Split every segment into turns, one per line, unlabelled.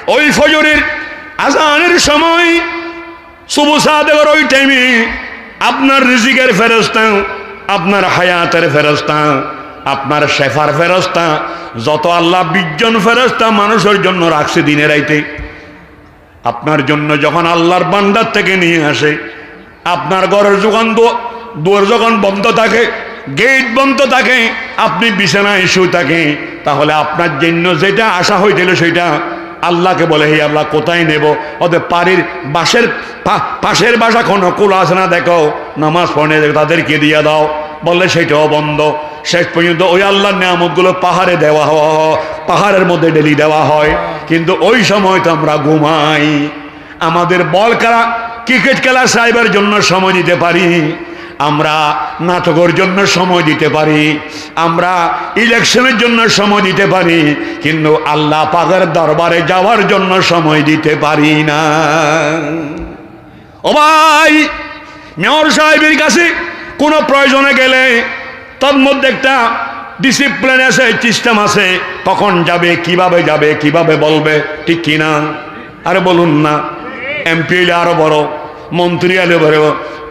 ওই ফজরের আজানের সময় সুবহ সাদেকের ওই টাইমে আপনার রিজিকের ফেরেশতা, আপনার হায়াতের ফেরেশতা, আপনার শেফার ফেরেশতা, যত আল্লাহ 20 জন ফেরেশতা মানুষের জন্য রাখছে দিনে রাইতে, আপনার জন্য যখন আল্লাহর বান্দার থেকে নিয়ে আসে, আপনার ঘরের দুয়ার যখন বন্ধ থাকে, গেট বন্ধ থাকে, আপনি বিছানায় শুয়ে থাকেন, তাহলে আপনার জন্য যেটা আশা হয়েছিল সেটা আল্লাহকে বলে, হে আল্লাহ কোথায় নেব? ওদের বাড়ির পাশের বাসা কোনো কুল আছে না দেখো, নামাজ পড়ে তাদেরকে দিয়ে দাও, বললে সেটাও বন্ধ। শেষ পর্যন্ত ওই আল্লাহর নিয়ামতগুলো পাহাড়ে দেওয়া হয়, পাহাড়ের মধ্যে ডেলি দেওয়া হয়, কিন্তু ওই সময় তো আমরা ঘুমাই। আমাদের বল খেলা, ক্রিকেট খেলা সাহেবের জন্য সময় দিতে পারি, আমরা নাটকের জন্য সময় দিতে পারি, আমরা ইলেকশনের জন্য সময় দিতে পারি, কিন্তু আল্লাহ পাকের দরবারে যাওয়ার জন্য সময় দিতে পারি না। ও ভাই, মেয়র সাহেবের কাছে কোনো প্রয়োজনে গেলে তার মধ্যে একটা ডিসিপ্লিন আছে, সিস্টেম আছে, কখন যাবে, কিভাবে বলবে, ঠিক কিনা? আরে বলুন না। এমপি আরো বড়, মন্ত্রী আরো বড়,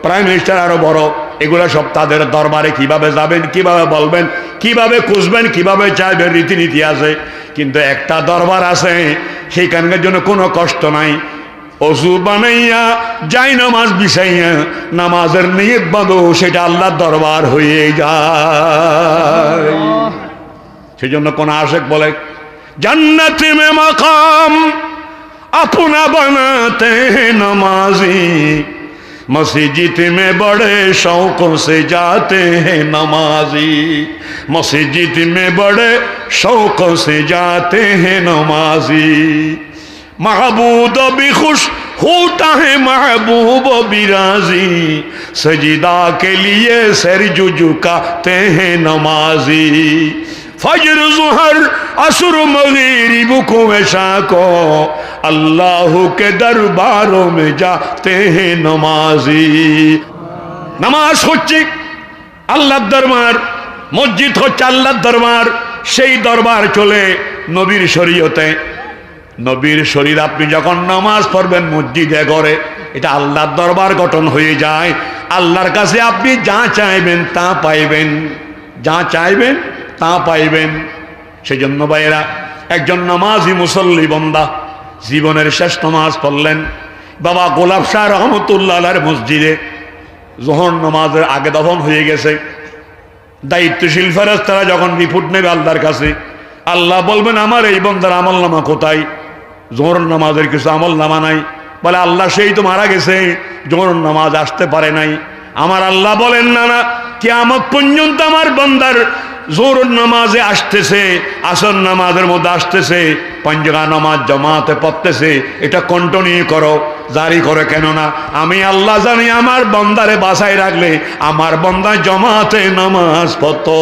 প্রাইম মিনিস্টার আরো বড়, এগুলো সব তাদের দরবারে কিভাবে যাবেন, কিভাবে বলবেন, কিভাবে খুঁজবেন, কিভাবে চাইবেন, রীতিনীতি আছে। কিন্তু একটা দরবার আছে, সেইখানকার জন্য কোনো কষ্ট নাই। অজু বানাইয়া যাই নামাজ বিছাইয়া নামাজের নিয়ত বাঁধো, সেটা আল্লাহর দরবার হয়ে যায়। সেই জন্য কোন আশেক বলে, জান্নাত মে মাকাম अपना बनाते हैं नमाजी, मस्जिद में बड़े शौकों से जाते हैं नमाजी, मस्जिद में बड़े शौकों से जाते हैं नमाजी, महबूब भी खुश होता है महबूब भी राजी, सजदा के लिए सर झुकाते हैं नमाजी, फजर ज़ुहर असर मगरिब को ऐशा को अल्लाह के दरबारों में जाते हैं नमाजी। नमाज হচ্ছে আল্লাহর দরবার, মসজিদ হচ্ছে আল্লাহর দরবার। সেই দরবার চলে নবীর শরীয়তে। নবীর শরীর আপনি যখন নামাজ পড়বেন মসজিদে ঘরে, এটা আল্লাহর দরবার গঠন হয়ে যায়। আল্লাহর কাছে আপনি যা চাইবেন তা পাইবেন, যা চাইবেন তা পাইবেন। সেই জন্য ভাইয়েরা, একজন নামাজি মুসল্লি বান্দা জীবনের শেষ নামাজ পড়লেন বাবা গোলাপ শাহ রহমতুল্লাহ আলাইহির মসজিদে। যোহর নামাজের আগে দফন হয়ে গেছে। দায়িত্বশীল ফেরেশতারা যখন রিপোর্ট নেবে আল্লাহর কাছে, আল্লাহ বলবেন আমার এই বান্দার আমলনামা কোথায়? যোহর নামাজের কিছু আমলনামা নাই। বলে আল্লাহ সেই তো মারা গেছে, যোহর নামাজ আসতে পারে নাই। আমার আল্লাহ বলেন না না, কিয়ামত পর্যন্ত আমার বান্দার জোহর নামাজে আসতেছে, আসর নামাজের মধ্যে আসতেছে, পাঁচজা নামাজ জামাতে পড়তেছে, এটা কন্টিনিউ করো, জারি করে। কেননা আমি আল্লাহ জানি আমার বান্দারে বাঁচাই রাখলে আমার বান্দা জামাতে নামাজ পড়তো।